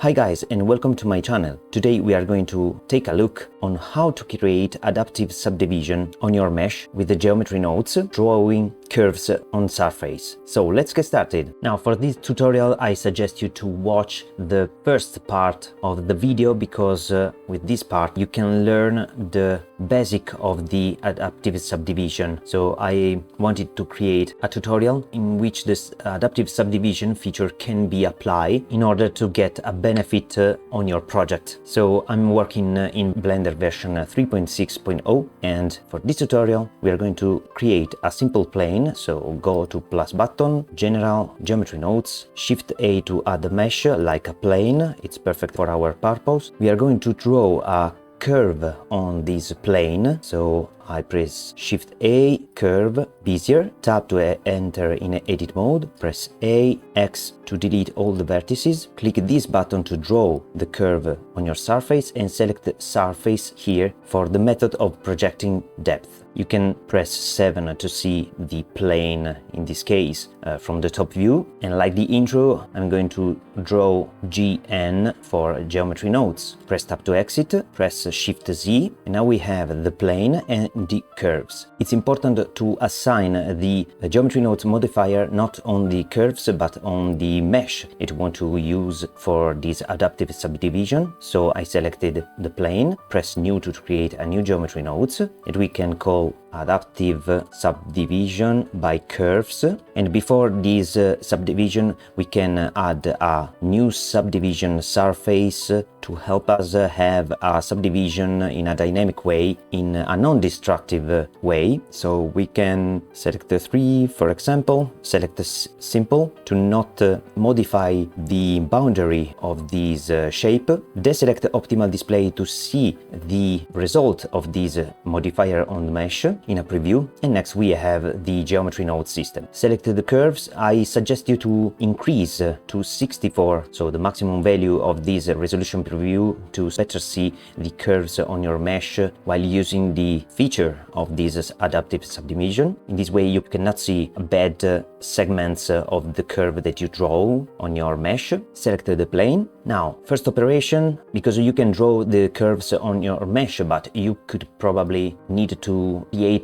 Hi guys, and welcome to my channel. Today we are going to take a look on how to create adaptive subdivision on your mesh with the geometry nodes, drawing curves on surface. So let's get started. Now for this tutorial I suggest you to watch the first part of the video because with this part you can learn the basic of the adaptive subdivision. So I wanted to create a tutorial in which this adaptive subdivision feature can be applied in order to get a benefit on your project. So I'm working in Blender version 3.6.0, and for this tutorial we are going to create a simple plane. So go to plus button, general, geometry nodes, shift A to add a mesh like a plane. It's perfect for our purpose. We are going to draw a curve on this plane, so I press Shift A, curve, Bezier, tap to enter in edit mode, press A, X to delete all the vertices, click this button to draw the curve on your surface and select the surface here for the method of projecting depth. You can press 7 to see the plane, in this case, from the top view. And like the intro, I'm going to draw GN for geometry nodes. Press tab to exit, press Shift Z, and now we have the plane and the curves. It's important to assign the geometry nodes modifier not on the curves but on the mesh that you want to use for this adaptive subdivision. So I selected the plane, press new to create a new geometry nodes that we can call adaptive subdivision by curves, and before this subdivision we can add a new subdivision surface to help us have a subdivision in a dynamic way, in a non-destructive way. So we can select the 3, for example, select the simple to not modify the boundary of this shape, deselect optimal display to see the result of this modifier on the mesh in a preview, and next we have the geometry node system. Select the curves. I suggest you to increase to 64, so the maximum value of this resolution preview, to better see the curves on your mesh while using the feature of this adaptive subdivision. In this way you cannot see bad segments of the curve that you draw on your mesh. Select the plane. Now, first operation, because you can draw the curves on your mesh, but you could probably need to create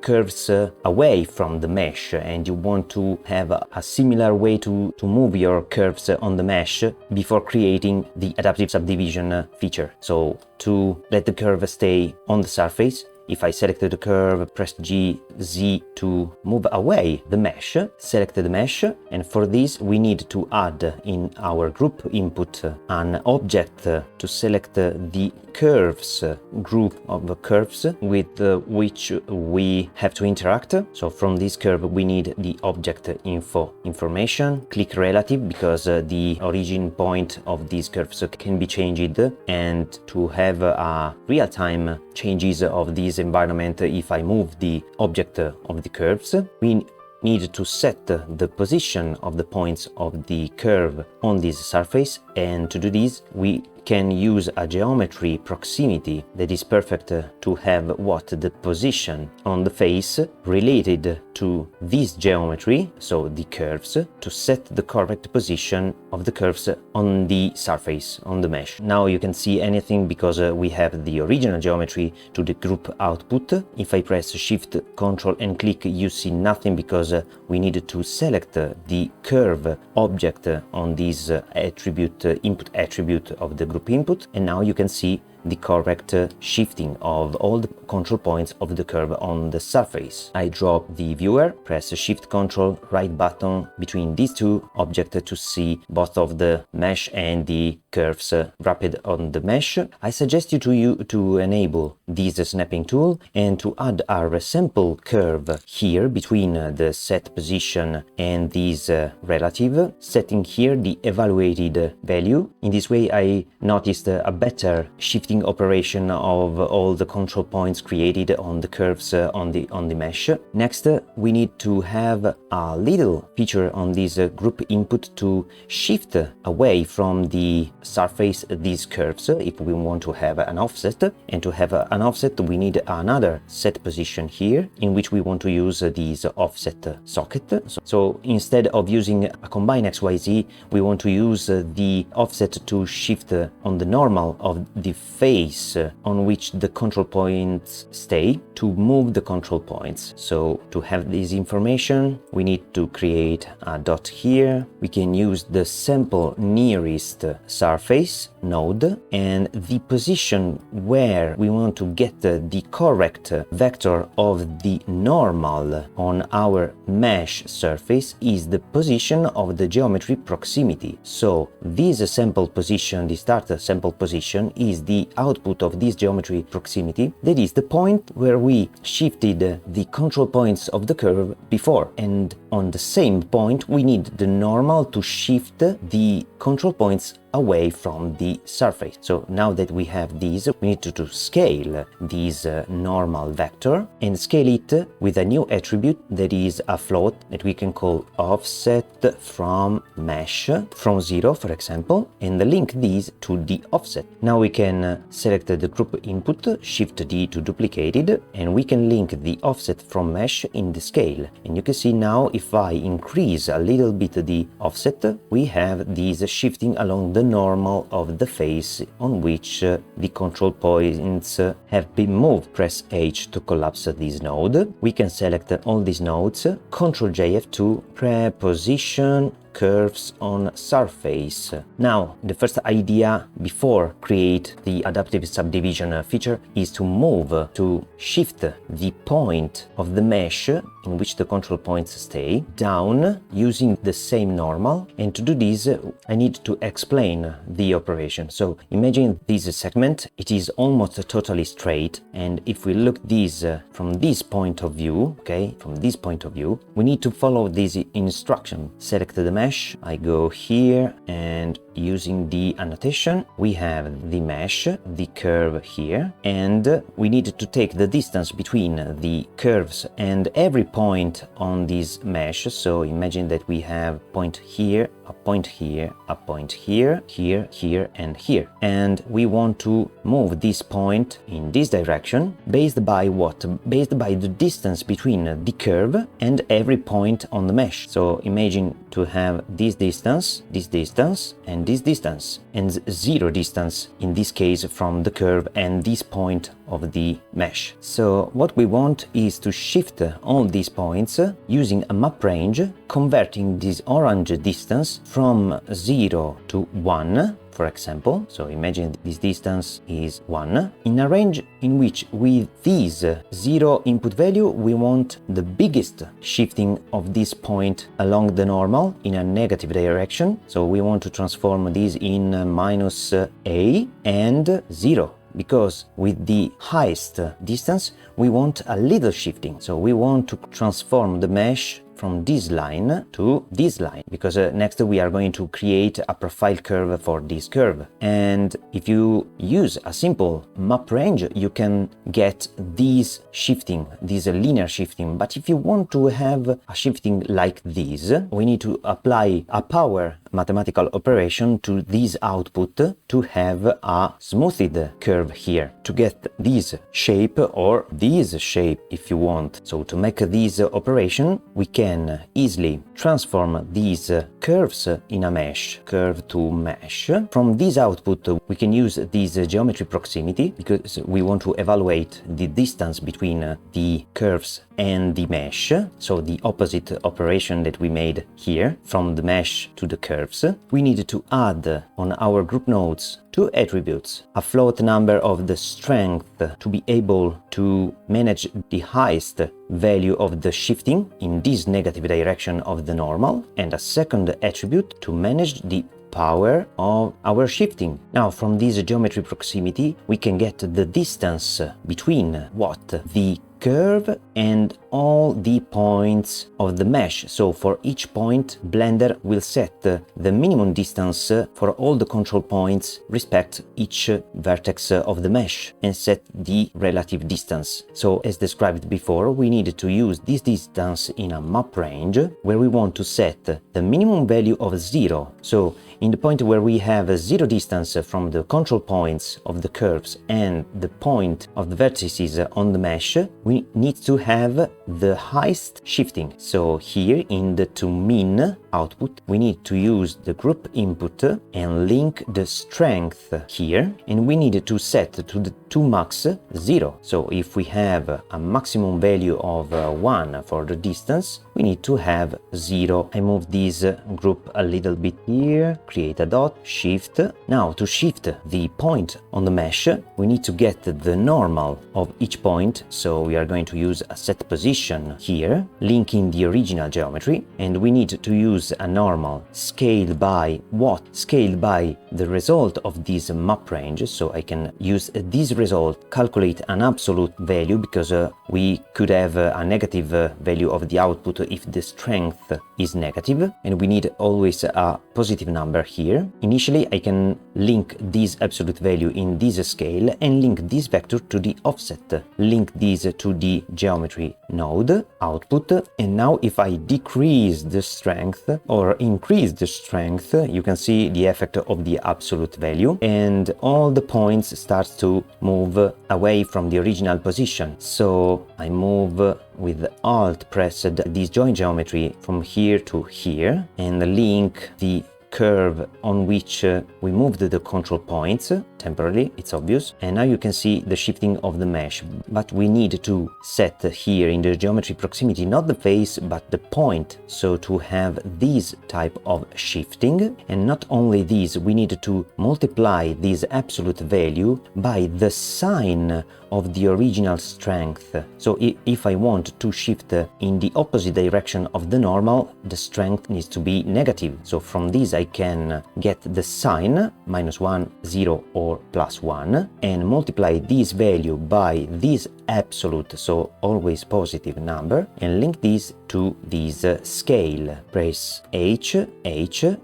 curves away from the mesh, and you want to have a similar way to move your curves on the mesh before creating the adaptive subdivision feature. So to let the curve stay on the surface, if I select the curve, press G, Z to move away the mesh, select the mesh, and for this we need to add in our group input an object to select the curves, group of curves with which we have to interact. So from this curve we need the object information, click relative because the origin point of these curves can be changed, and to have a real-time changes of this environment if I move the object of the curves, we need to set the position of the points of the curve on this surface, and to do this we can use a geometry proximity that is perfect to have the position on the face related to this geometry, so the curves, to set the correct position of the curves on the surface, on the mesh. Now you can see anything because we have the original geometry to the group output. If I press Shift, Ctrl and click, you see nothing because we need to select the curve object on this attribute, input attribute of the group input, and now you can see the correct shifting of all the control points of the curve on the surface. I drop the viewer, press Shift Ctrl right button between these two objects to see both of the mesh and the curves wrapped on the mesh. I suggest you to enable this snapping tool and to add a sample curve here between the set position and this relative, setting here the evaluated value. In this way I noticed a better shifting shifting operation of all the control points created on the curves on the mesh. Next, we need to have a little feature on this group input to shift away from the surface these curves if we want to have an offset. And to have an offset, we need another set position here in which we want to use this offset socket. So instead of using a combine XYZ, we want to use the offset to shift on the normal of the face on which the control points stay to move the control points. So to have this information, we need to create a dot here. We can use the sample nearest surface node and the position where we want to get the correct vector of the normal on our mesh surface is the position of the geometry proximity. So this sample position, the start sample position, is the output of this geometry proximity. That is the point where we shifted the control points of the curve before, and on the same point we need the normal to shift the control points away from the surface. So now that we have these, we need to scale this normal vector and scale it with a new attribute that is a float that we can call offset from mesh from 0, for example, and link these to the offset. Now we can select the group input, shift D to duplicate it, and we can link the offset from mesh in the scale. And you can see now if I increase a little bit the offset, we have these shifting along the normal of the face on which the control points have been moved. Press H to collapse this node. We can select all these nodes, Ctrl J F2, preposition curves on surface. Now, the first idea before create the adaptive subdivision feature is to move, to shift the point of the mesh in which the control points stay down using the same normal. And to do this, I need to explain the operation. So imagine this segment, it is almost totally straight. And if we look this from this point of view, okay, from this point of view, we need to follow this instruction. Select the mesh, I go here, and using the annotation, we have the mesh, the curve here, and we need to take the distance between the curves and every point on this mesh. So imagine that we have point here, a point here, a point here, here, here, and here. And we want to move this point in this direction based by what? Based by the distance between the curve and every point on the mesh. So imagine to have this distance, and this distance, and 0 distance in this case from the curve and this point of the mesh. So what we want is to shift all these points using a map range, converting this orange distance from 0 to 1, for example. So imagine this distance is 1, in a range in which with this 0 input value we want the biggest shifting of this point along the normal in a negative direction. So we want to transform this in minus a and 0. Because with the highest distance we want a little shifting. So we want to transform the mesh from this line to this line, because next we are going to create a profile curve for this curve. And if you use a simple map range, you can get this shifting, this linear shifting. But if you want to have a shifting like this, we need to apply a power mathematical operation to this output to have a smoothed curve here, to get this shape or this shape if you want. So to make this operation, we can easily transform these curves in a mesh, curve to mesh. From this output, we can use this geometry proximity because we want to evaluate the distance between the curves and the mesh, so the opposite operation that we made here from the mesh to the curves. We need to add on our group nodes 2 attributes, a float number of the strength to be able to manage the highest value of the shifting in this negative direction of the normal, and a second attribute to manage the power of our shifting. Now from this geometry proximity we can get the distance between what the curve and all the points of the mesh. So for each point, Blender will set the minimum distance for all the control points respect each vertex of the mesh and set the relative distance. So as described before, we need to use this distance in a map range where we want to set the minimum value of 0. So in the point where we have a 0 distance from the control points of the curves and the point of the vertices on the mesh, we need to have the highest shifting. So here in the toMin output, we need to use the group input and link the strength here, and we need to set to the toMax 0. So if we have a maximum value of 1 for the distance, we need to have 0. I move this group a little bit here, create a dot, shift. Now to shift the point on the mesh, we need to get the normal of each point, so we are going to use a set position here, linking the original geometry, and we need to use a normal scaled by what? Scaled by the result of this map range, so I can use this result, calculate an absolute value, because we could have a negative value of the output if the strength is negative, and we need always a positive number here. Initially, I can link this absolute value in this scale and link this vector to the offset, link this to the geometry node output, and now if I decrease the strength or increase the strength, you can see the effect of the absolute value, and all the points start to move away from the original position. So I move with Alt pressed this join geometry from here to here and link the curve on which we moved the control points temporarily, it's obvious, and now you can see the shifting of the mesh. But we need to set here in the geometry proximity not the face but the point, so to have this type of shifting. And not only this, we need to multiply this absolute value by the sine of the original strength. So if I want to shift in the opposite direction of the normal, the strength needs to be negative. So from this I can get the sine -1, 0 or +1 and multiply this value by this absolute, so always positive number, and link this to this scale. Press H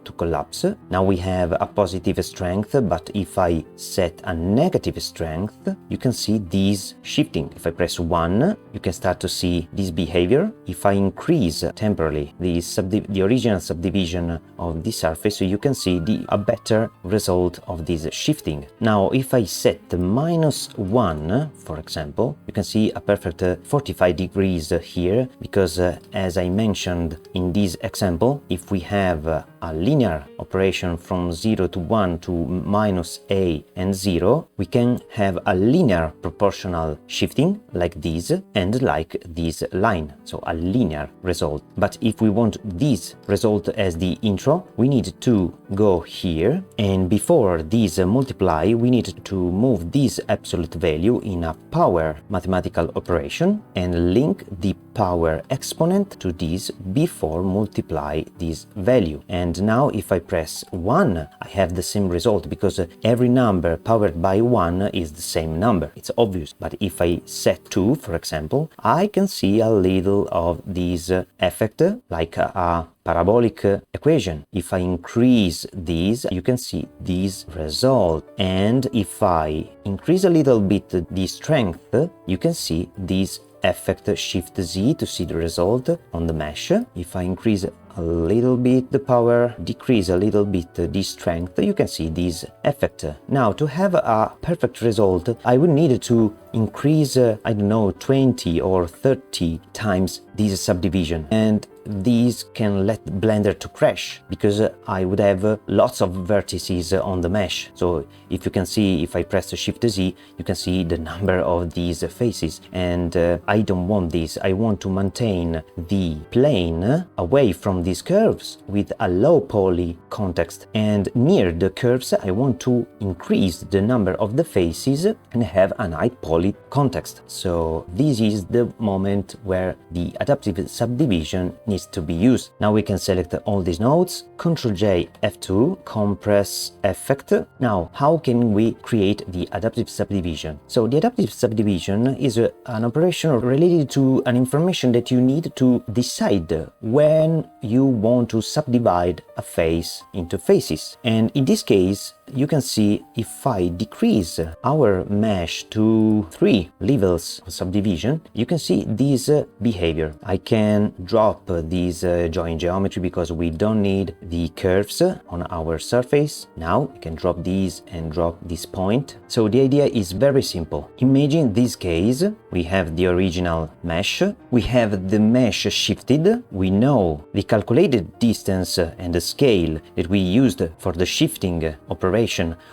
to collapse. Now we have a positive strength, but if I set a negative strength, you can see this shifting. If I press 1, you can start to see this behavior. If I increase temporarily the original subdivision of the surface, you can see a better result of this shifting. Now if I set -1, for example, you can see a perfect 45 degrees here, because as I mentioned in this example, if we have a linear operation from 0 to 1 to -a and 0, we can have a linear proportional shifting like this and like this line, so a linear result. But if we want this result as the intro, we need to go here, and before this multiply, we need to move this absolute value in a power mathematical operation and link the power exponent to this before multiply this value. And now if I press 1, I have the same result, because every number powered by 1 is the same number. It's obvious. But if I set 2, for example, I can see a little of this effect, like a parabolic equation. If I increase this, you can see this result. And if I increase a little bit the strength, you can see this effect. Shift Z to see the result on the mesh. If I increase a little bit the power, decrease a little bit the strength, you can see this effect. Now to have a perfect result, I would need to increase, I don't know, 20 or 30 times this subdivision, and these can let Blender to crash, because I would have lots of vertices on the mesh. So if you can see, if I press Shift Z, you can see the number of these faces, and I don't want this. I want to maintain the plane away from these curves with a low poly context, and near the curves I want to increase the number of the faces and have a high poly context. So this is the moment where the adaptive subdivision needs needs to be used. Now we can select all these nodes, Ctrl J, F2, compress effect. Now, how can we create the adaptive subdivision? So the adaptive subdivision is an operation related to an information that you need to decide when you want to subdivide a face into faces. And in this case, you can see if I decrease our mesh to 3 levels of subdivision, you can see this behavior. I can drop this join geometry because we don't need the curves on our surface. Now I can drop these and drop this point. So the idea is very simple. Imagine this case, we have the original mesh, we have the mesh shifted, we know the calculated distance and the scale that we used for the shifting operation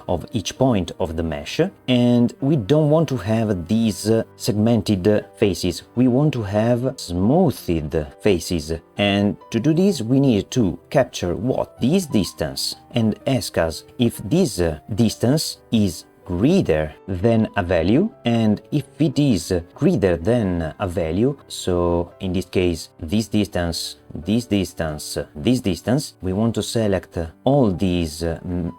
of each point of the mesh, and we don't want to have these segmented faces, we want to have smoothed faces, and to do this we need to capture what? This distance, and ask us if this distance is greater than a value, and if it is greater than a value, so in this case this distance, this distance, this distance, we want to select all these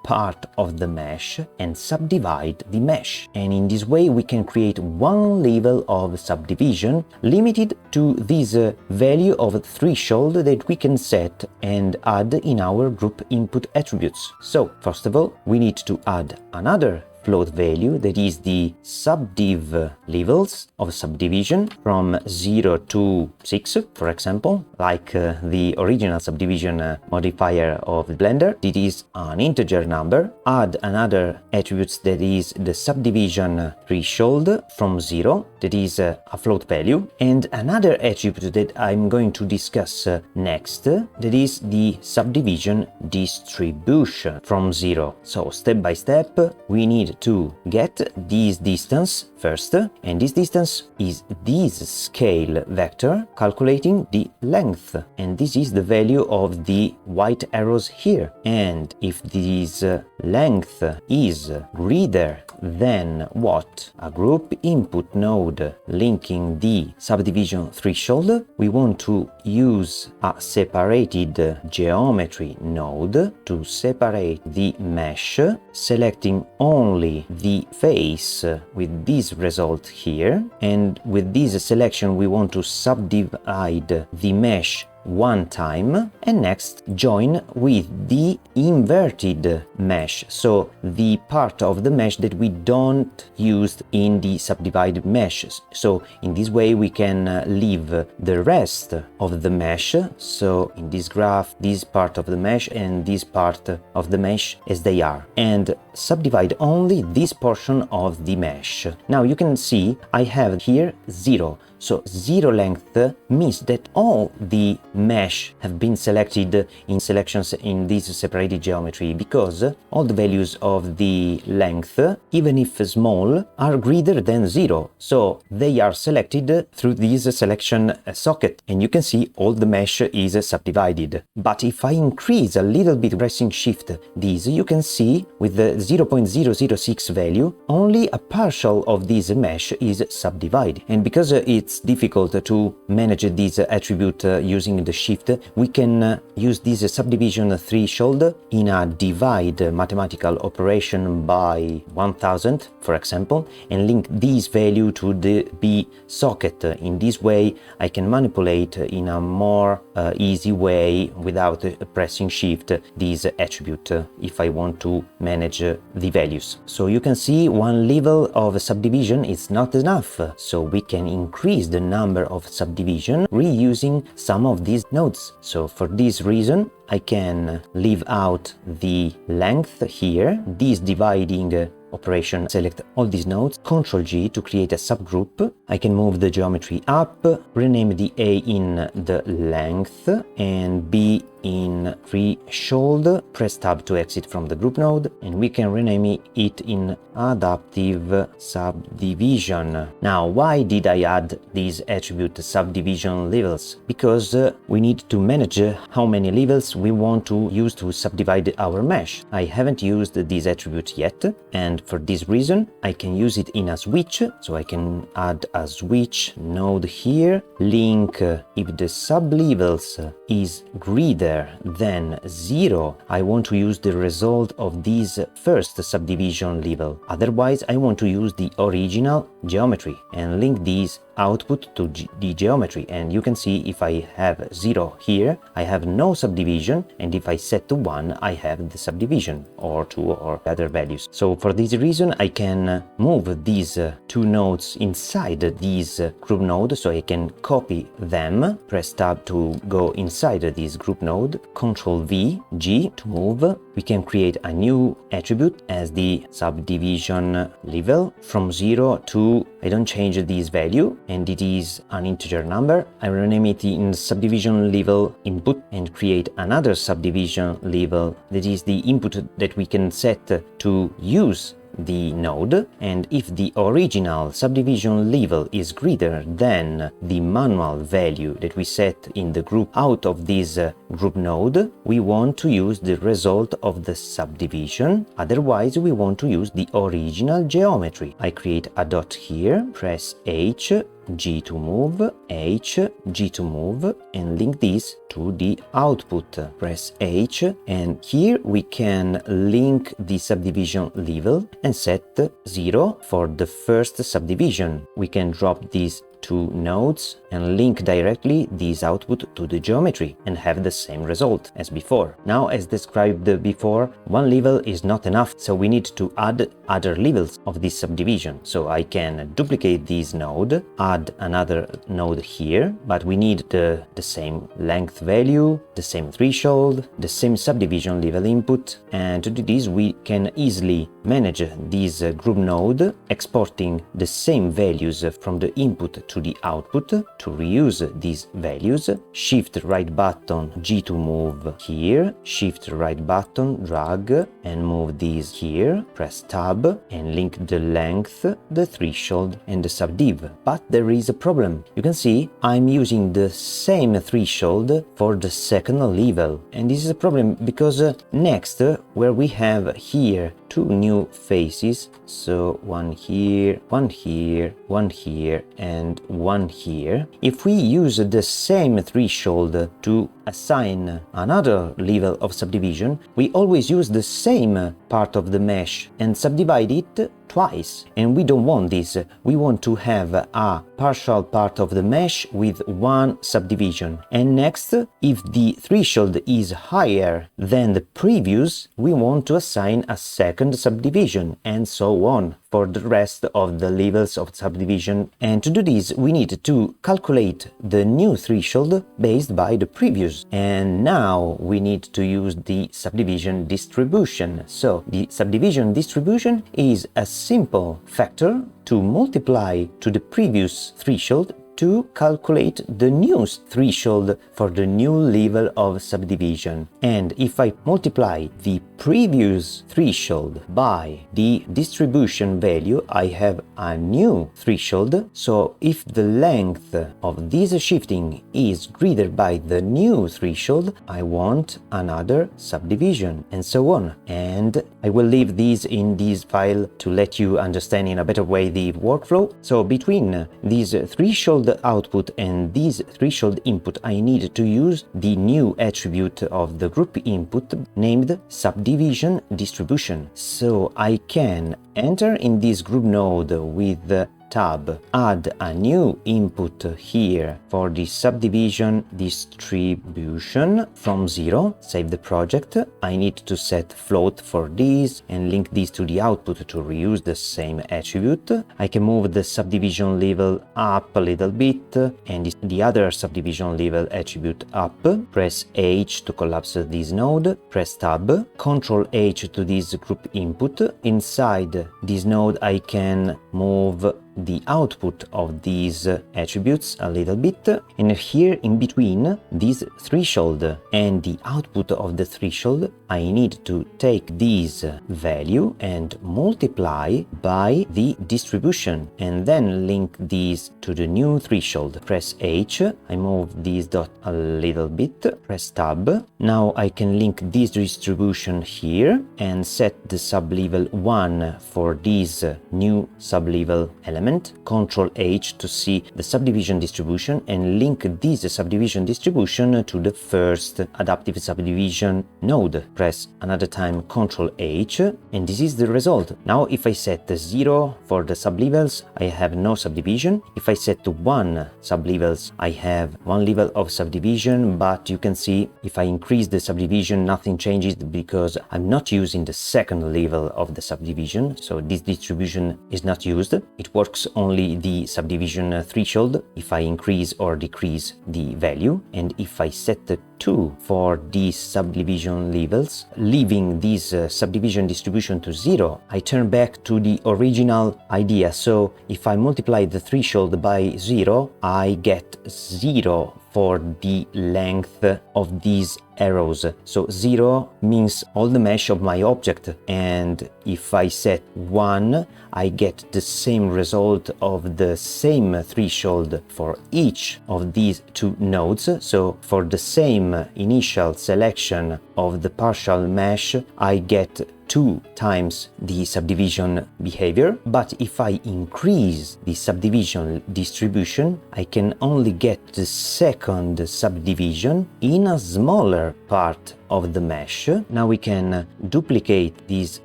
part of the mesh and subdivide the mesh, and in this way we can create one level of subdivision limited to this value of threshold that we can set and add in our group input attributes. So first of all we need to add another float value, that is the subdiv levels of subdivision from 0 to 6, for example, like the original subdivision modifier of Blender. It is an integer number. Add another attribute that is the subdivision threshold from 0, that is a float value, and another attribute that I'm going to discuss next, that is the subdivision distribution from 0. So step by step we need to get this distance first, and this distance is this scale vector calculating the length, and this is the value of the white arrows here. And if this length is greater than what? A group input node linking the subdivision threshold, we want to use a separated geometry node to separate the mesh, selecting only the face with this result here, and with this selection we want to subdivide the mesh one time, and next join with the inverted mesh, so the part of the mesh that we don't use in the subdivided meshes. So in this way we can leave the rest of the mesh, so in this graph this part of the mesh and this part of the mesh as they are, and subdivide only this portion of the mesh. Now you can see I have here 0, so 0 length means that all the mesh have been selected in selections in this separated geometry, because all the values of the length, even if small, are greater than 0, so they are selected through this selection socket, and you can see all the mesh is subdivided. But if I increase a little bit pressing shift this, you can see with the 0.006 value only a partial of this mesh is subdivided, and because it's difficult to manage this attribute using the shift, we can use this subdivision threshold in a divide mathematical operation by 1000, for example, and link this value to the B socket. In this way I can manipulate in a more easy way without pressing shift this attribute if I want to manage the values. So you can see one level of subdivision is not enough, so we can increase the number of subdivision reusing some of these nodes. So for this reason I can leave out the length here, this dividing operation, select all these nodes, Ctrl G to create a subgroup. I can move the geometry up, rename the A in the length and B in threshold, press tab to exit from the group node, and we can rename it in adaptive subdivision. Now, why did I add these attribute subdivision levels? Because we need to manage how many levels we want to use to subdivide our mesh. I haven't used this attribute yet, and for this reason I can use it in a switch. So I can add a switch node here, link if the sublevels is greater than 0, I want to use the result of this first subdivision level. Otherwise, I want to use the original geometry and link these output to the geometry, and you can see if I have 0 here, I have no subdivision, and if I set to 1, I have the subdivision, or 2 or other values. So for this reason, I can move these two nodes inside this group node, so I can copy them, press tab to go inside this group node, Ctrl V, G to move. We can create a new attribute as the subdivision level from 0 to, I don't change this value, and it is an integer number. I rename it in subdivision level input and create another subdivision level that is the input that we can set to use the node, and if the original subdivision level is greater than the manual value that we set in the group out of this group node, we want to use the result of the subdivision. Otherwise, we want to use the original geometry. I create a dot here, press H, G to move, H, G to move, and link this to the output. Press H, and here we can link the subdivision level and set 0 for the first subdivision. We can drop these two nodes and link directly this output to the geometry and have the same result as before. Now, as described before, one level is not enough, so we need to add other levels of this subdivision. So I can duplicate this node, add another node here, but we need the same length value, the same threshold, the same subdivision level input, and to do this we can easily manage this group node, exporting the same values from the input to the output. To reuse these values, shift right button G to move here, shift right button drag and move these here, press tab and link the length, the threshold and the subdiv. But there is a problem. You can see I'm using the same threshold for the second level, and this is a problem because next, where we have here two new faces, so one here, one here, one here and one here, if we use the same threshold to assign another level of subdivision, we always use the same part of the mesh and subdivide it twice, and we don't want this. We want to have a partial part of the mesh with one subdivision, and next, if the threshold is higher than the previous, we want to assign a second subdivision, and so on for the rest of the levels of subdivision. And to do this, we need to calculate the new threshold based by the previous, and now we need to use the subdivision distribution. So the subdivision distribution is a simple factor to multiply to the previous threshold to calculate the new threshold for the new level of subdivision. And if I multiply the previous threshold by the distribution value, I have a new threshold. So if the length of this shifting is greater by the new threshold, I want another subdivision, and so on. And I will leave these in this file to let you understand in a better way the workflow. So between these threshold output and this threshold input, I need to use the new attribute of the group input named subdivision distribution. So I can enter in this group node with tab, add a new input here for the subdivision distribution from 0, save the project. I need to set float for this and link this to the output to reuse the same attribute. I can move the subdivision level up a little bit and the other subdivision level attribute up. Press H to collapse this node, press tab, Ctrl H to this group input. Inside this node I can move the output of these attributes a little bit, and here in between this threshold and the output of the threshold, I need to take this value and multiply by the distribution and then link these to the new threshold. Press H, I move this dot a little bit, press tab. Now I can link this distribution here and set the sublevel 1 for this new sublevel element. Ctrl H to see the subdivision distribution and link this subdivision distribution to the first adaptive subdivision node. Press another time Ctrl H, and this is the result. Now if I set 0 for the sublevels, I have no subdivision. If I set 1 sublevels, I have one level of subdivision, but you can see if I increase the subdivision, nothing changes because I'm not using the second level of the subdivision, so this distribution is not used. It works only the subdivision threshold if I increase or decrease the value. And if I set 2 for these subdivision levels, leaving this subdivision distribution to 0, I turn back to the original idea. So if I multiply the threshold by 0, I get 0 for the length of these arrows. So 0 means all the mesh of my object, and if I set 1, I get the same result of the same threshold for each of these two nodes. So for the same initial selection of the partial mesh, I get 2 times the subdivision behavior, but if I increase the subdivision distribution, I can only get the second subdivision in a smaller part of the mesh. Now we can duplicate this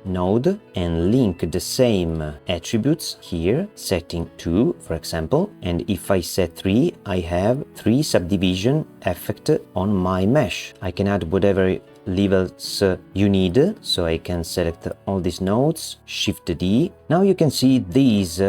node and link the same attributes here, setting 2 for example, and if I set 3, I have 3 subdivision effect on my mesh. I can add whatever levels you need, so I can select all these nodes, Shift D. Now you can see this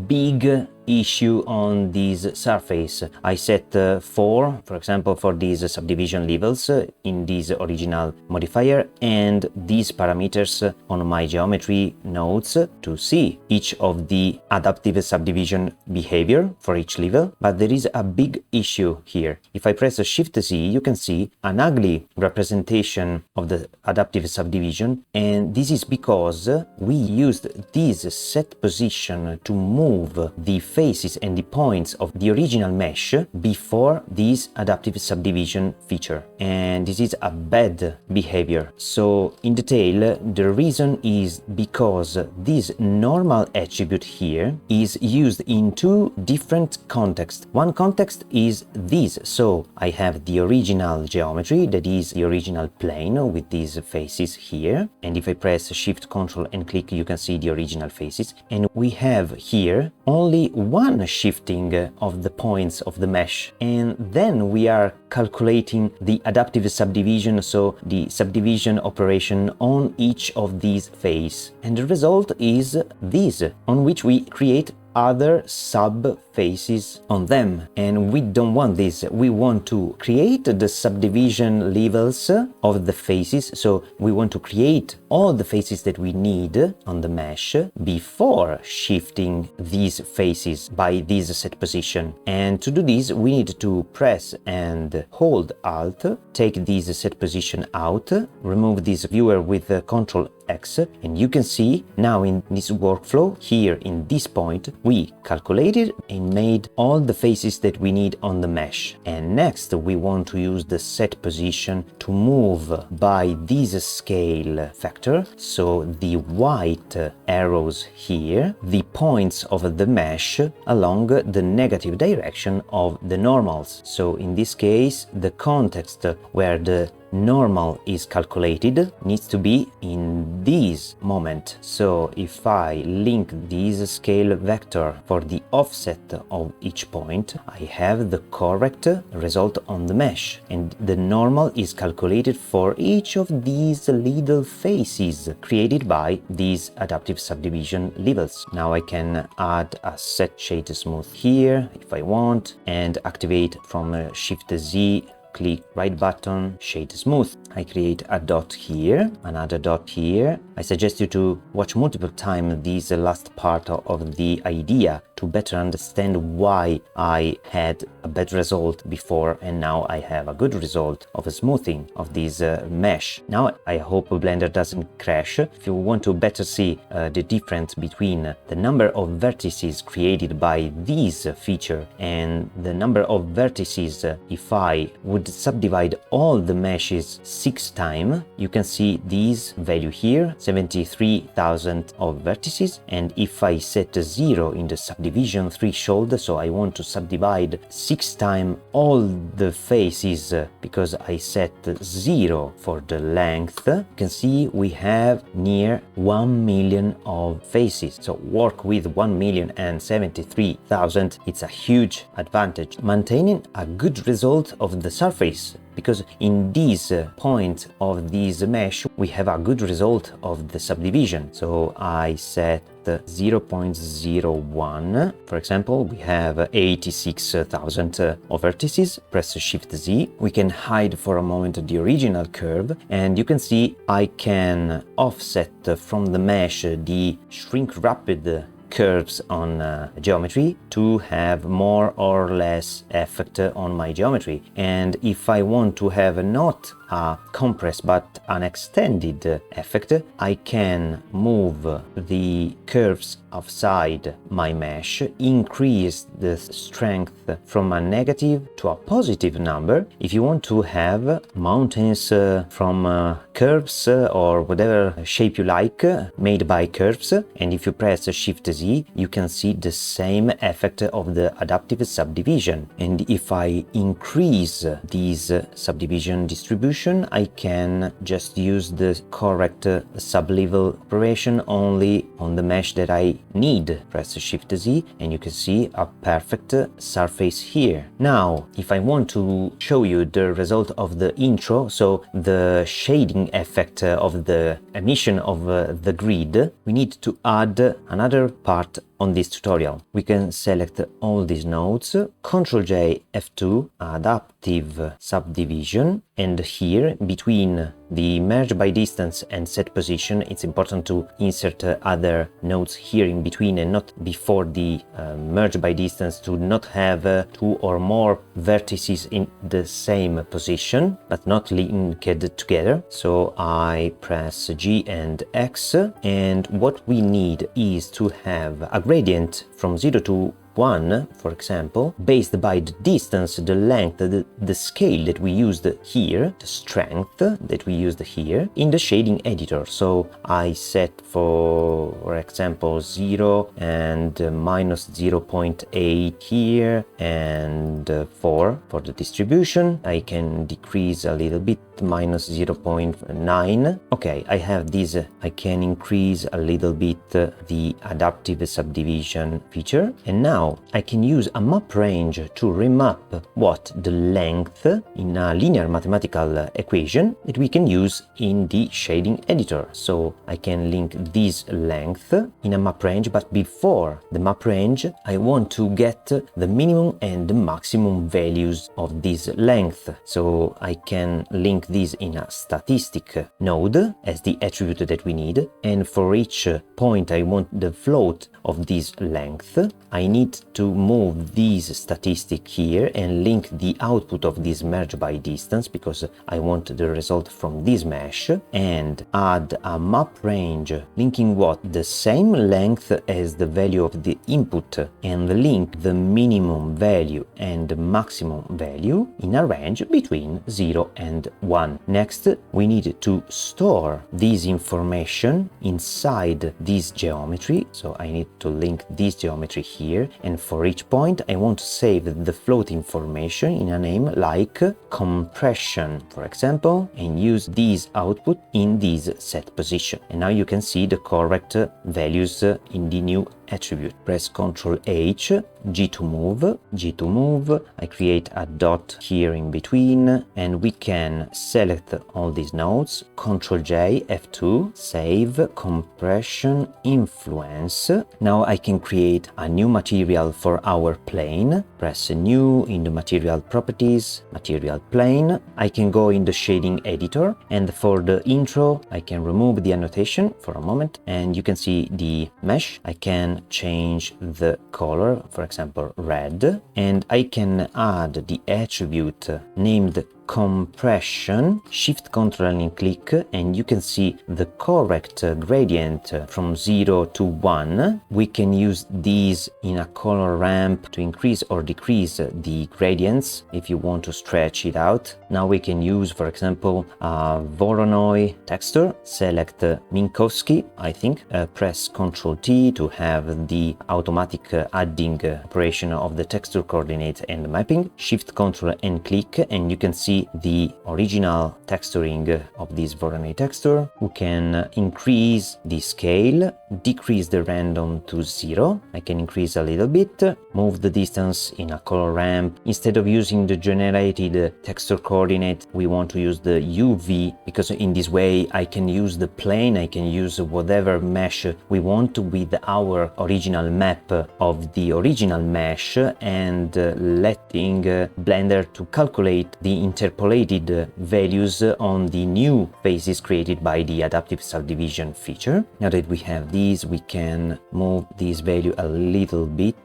big issue on this surface. I set 4, for example, for these subdivision levels in this original modifier, and these parameters on my geometry nodes to see each of the adaptive subdivision behavior for each level. But there is a big issue here. If I press Shift Z, you can see an ugly representation of the adaptive subdivision, and this is because we used this set position to move the faces and the points of the original mesh before this adaptive subdivision feature, and this is a bad behavior. So in detail, the reason is because this normal attribute here is used in 2 different contexts. One context is this, so I have the original geometry, that is the original plane with these faces here, and if I press Shift, Ctrl and click, you can see the original faces, and we have here only one shifting of the points of the mesh, and then we are calculating the adaptive subdivision, so the subdivision operation on each of these faces, and the result is this, on which we create other sub faces on them, and we don't want this. We want to create the subdivision levels of the faces, so we want to create all the faces that we need on the mesh before shifting these faces by this set position. And to do this, we need to press and hold Alt, take this set position out, remove this viewer with Ctrl X, and you can see now in this workflow here in this point we calculated and made all the faces that we need on the mesh. And next we want to use the set position to move by this scale factor, so the white arrows here, the points of the mesh along the negative direction of the normals. So in this case the context where the normal is calculated needs to be in this moment. So if I link this scale vector for the offset of each point, I have the correct result on the mesh, and the normal is calculated for each of these little faces created by these adaptive subdivision levels. Now I can add a set shade smooth here if I want, and activate from Shift Z click right button, shade smooth. I create a dot here, another dot here. I suggest you to watch multiple times this last part of the idea to better understand why I had a bad result before and now I have a good result of a smoothing of this mesh. Now I hope Blender doesn't crash. If you want to better see the difference between the number of vertices created by this feature and the number of vertices if I would subdivide all the meshes 6 times, you can see this value here, 73,000 of vertices, and if I set 0 in the subdivision threshold, so I want to subdivide 6 times all the faces because I set 0 for the length, you can see we have near 1 million of faces. So work with 1,073,000, it's a huge advantage. Maintaining a good result of the surface, because in this point of this mesh we have a good result of the subdivision. So I set 0.01, for example, we have 86,000 of vertices. Press Shift Z, we can hide for a moment the original curve, and you can see I can offset from the mesh the shrink-wrapped curves on geometry to have more or less effect on my geometry. And if I want to have not a compress but an extended effect, I can move the curves outside my mesh, increase the strength from a negative to a positive number. If you want to have mountains from curves or whatever shape you like made by curves, and if you press Shift Z, you can see the same effect of the adaptive subdivision. And if I increase this subdivision distribution, I can just use the correct sublevel operation only on the mesh that I need. Press Shift Z and you can see a perfect surface here. Now, if I want to show you the result of the intro, so the shading effect of the emission of the grid, we need to add another part on this tutorial. We can select all these nodes, Ctrl J F2, adaptive subdivision, and here between the merge by distance and set position, it's important to insert other nodes here in between and not before the merge by distance, to not have 2 or more vertices in the same position but not linked together. So I press G and X, and what we need is to have a gradient from 0 to 1, for example, based by the distance, the length, the scale that we used here, the strength that we used here in the shading editor. So I set for example 0 and minus 0.8 here and 4 for the distribution. I can decrease a little bit, minus 0.9. Okay, I have this. I can increase a little bit the adaptive subdivision feature, and now I can use a map range to remap what the length in a linear mathematical equation that we can use in the shading editor. So I can link this length in a map range, but before the map range I want to get the minimum and the maximum values of this length. So I can link this in a statistic node as the attribute that we need, and for each point I want the float of this length. I need to move this statistic here and link the output of this merge by distance because I want the result from this mesh, and add a map range linking what? The same length as the value of the input, and link the minimum value and the maximum value in a range between 0 and 1. Next, we need to store this information inside this geometry, so I need to link this geometry here, and for each point I want to save the float information in a name like compression, for example, and use this output in this set position. And now you can see the correct values in the new attribute. Press Ctrl H, G to move, I create a dot here in between, and we can select all these nodes, Ctrl J, F2, save, compression, influence. Now I can create a new material for our plane. Press new in the material properties, material plane. I can go in the shading editor, and for the intro I can remove the annotation for a moment, and you can see the mesh. I can change the color, for example red, and I can add the attribute named compression, shift Ctrl and click, and you can see the correct gradient from 0 to 1. We can use these in a color ramp to increase or decrease the gradients if you want to stretch it out. Now we can use, for example, a Voronoi texture, select Minkowski, I think, press Ctrl T to have the automatic adding operation of the texture coordinates and mapping, shift Ctrl and click, and you can see the original texturing of this Voronoi texture. We can increase the scale, decrease the random to 0. I can increase a little bit, move the distance in a color ramp. Instead of using the generated texture coordinate, we want to use the UV, because in this way I can use the plane, I can use whatever mesh we want with our original map of the original mesh, and letting Blender to calculate the interpolated values on the new faces created by the adaptive subdivision feature. Now that we have these, we can move this value a little bit.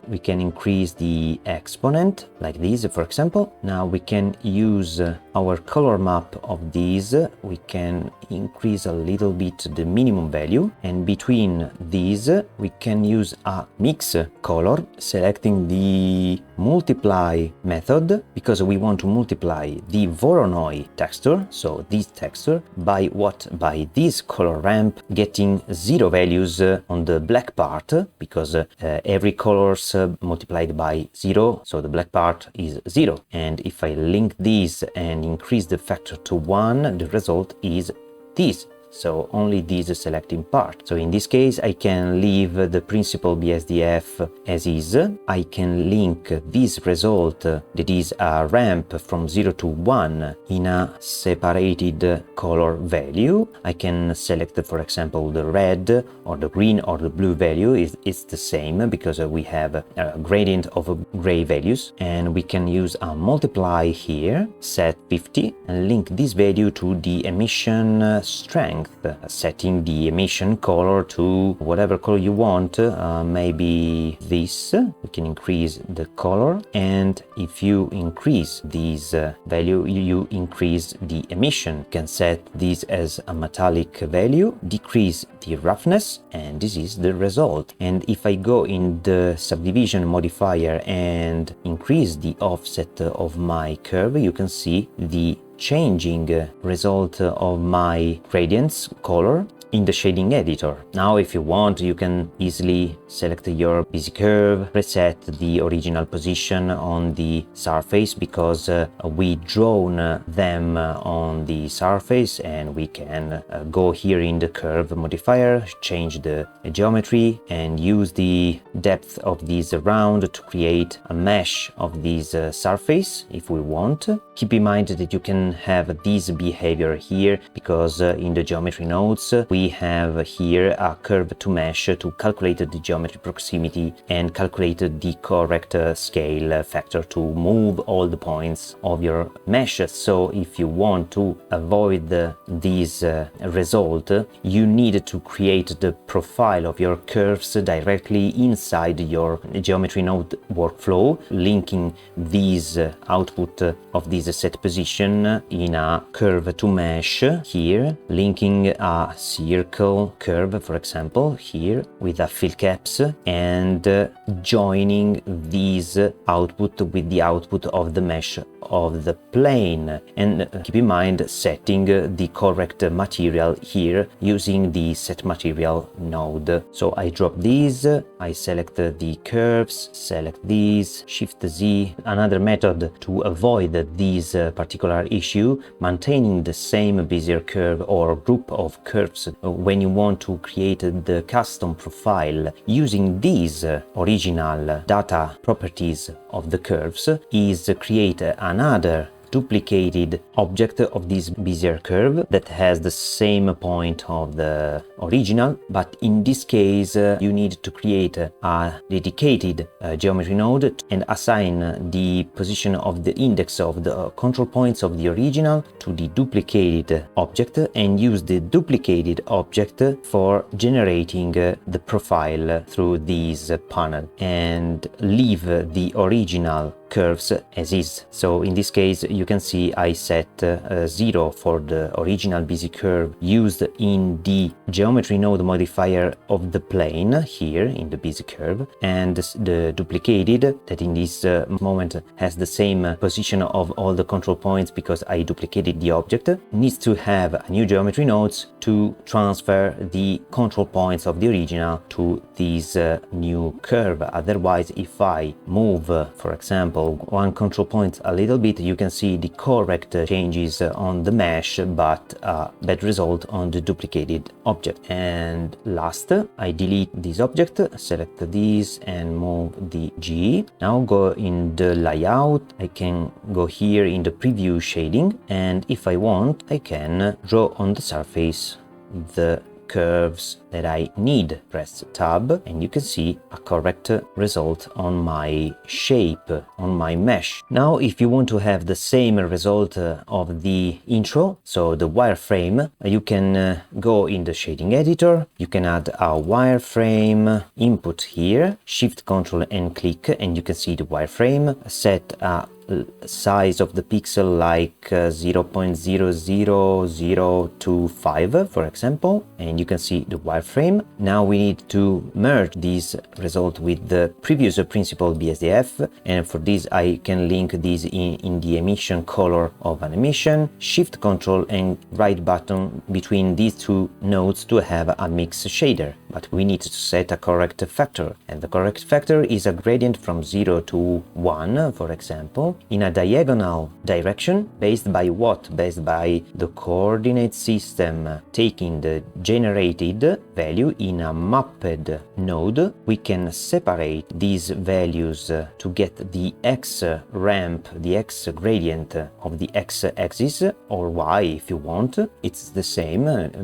We can increase the exponent like this, for example. Now we can use our color map of these. We can increase a little bit the minimum value, and between these we can use a mix color, selecting the multiply method, because we want to multiply the Voronoi texture, so this texture, by what? By this color ramp, getting 0 values on the black part, because every colors multiplied by 0, so the black part is 0. And if I link these and increase the factor to 1, the result is this. So only this selecting part. So in this case I can leave the principal BSDF as is. I can link this result, that is a ramp from 0 to 1, in a separated color value. I can select, for example, the red or the green or the blue value. It's the same, because we have a gradient of gray values, and we can use a multiply here, set 50, and link this value to the emission strength, setting the emission color to whatever color you want, maybe this. We can increase the color, and if you increase this value, you increase the emission. You can set this as a metallic value, decrease the roughness, and this is the result. And if I go in the subdivision modifier and increase the offset of my curve, you can see the changing result of my gradients color in the shading editor. Now if you want, you can easily select your busy curve, reset the original position on the surface, because we drawn them on the surface, and we can go here in the curve modifier, change the geometry, and use the depth of this round to create a mesh of this surface if we want. Keep in mind that you can have this behavior here, because in the geometry nodes we have here a curve to mesh to calculate the geometry proximity and calculate the correct scale factor to move all the points of your mesh. So if you want to avoid this result, you need to create the profile of your curves directly inside your geometry node workflow, linking this output of this set position in a curve to mesh here, linking a circle curve, for example, here with a fill caps, and joining this output with the output of the mesh of the plane, and keep in mind setting the correct material here using the set material node. So I drop these, I select the curves, select these, Shift Z. Another method to avoid this particular issue, maintaining the same Bezier curve or group of curves when you want to create the custom profile using these original data properties of the curves, is create another duplicated object of this Bezier curve that has the same point of the original, but in this case you need to create a dedicated geometry node and assign the position of the index of the control points of the original to the duplicated object, and use the duplicated object for generating the profile through this panel, and leave the original curves as is. So in this case you can see I set 0 for the original busy curve used in the geometry node modifier of the plane here in the busy curve, and the duplicated, that in this moment has the same position of all the control points because I duplicated the object, needs to have a new geometry nodes to transfer the control points of the original to this new curve. Otherwise, if I move, for example, one control point a little bit, you can see the correct changes on the mesh, but bad result on the duplicated object. And last, I delete this object, select this and move the G. Now go in the layout, I can go here in the preview shading, and if I want, I can draw on the surface the curves that I need. Press tab and you can see a correct result on my shape, on my mesh. Now if you want to have the same result of the intro, so the wireframe, you can go in the shading editor, you can add a wireframe input here, shift control and click, and you can see the wireframe. Set a size of the pixel like 0.00025 for example, and you can see the wireframe. Now we need to merge this result with the previous principal BSDF, and for this I can link this in the emission color of an emission, shift control and right button between these two nodes to have a mix shader. But we need to set a correct factor, and the correct factor is a gradient from 0 to 1 for example, in a diagonal direction. Based by what? Based by the coordinate system taking the generated value in a mapped node. We can separate these values to get the x ramp, the x gradient of the x-axis, or y if you want, it's the same.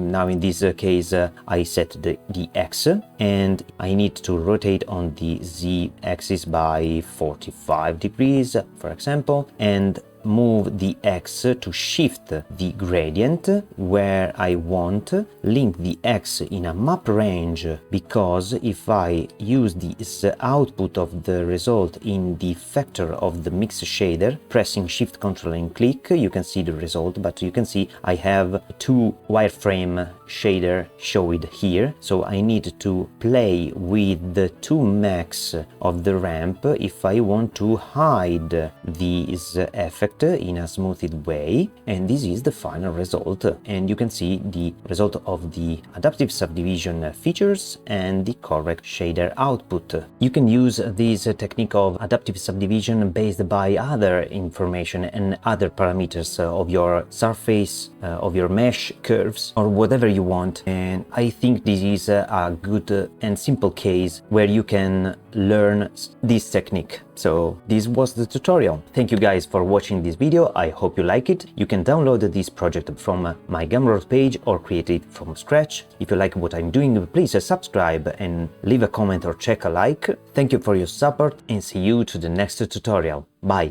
Now in this case I set the x, and I need to rotate on the z-axis by 45 degrees for example, and move the x to shift the gradient where I want, link the x in a map range, because if I use this output of the result in the factor of the mix shader, pressing shift control and click, you can see the result, but you can see I have two wireframe shader showed here, so I need to play with the two max of the ramp if I want to hide this effect in a smoothed way, and this is the final result. And you can see the result of the adaptive subdivision features and the correct shader output. You can use this technique of adaptive subdivision based by other information and other parameters of your surface, of your mesh curves, or whatever you want, and I think this is a good and simple case where you can learn this technique. So this was the tutorial. Thank you guys for watching this video. I hope you like it. You can download this project from my Gumroad page or create it from scratch. If you like what I'm doing, please subscribe and leave a comment or check a like. Thank you for your support, and see you to the next tutorial. Bye!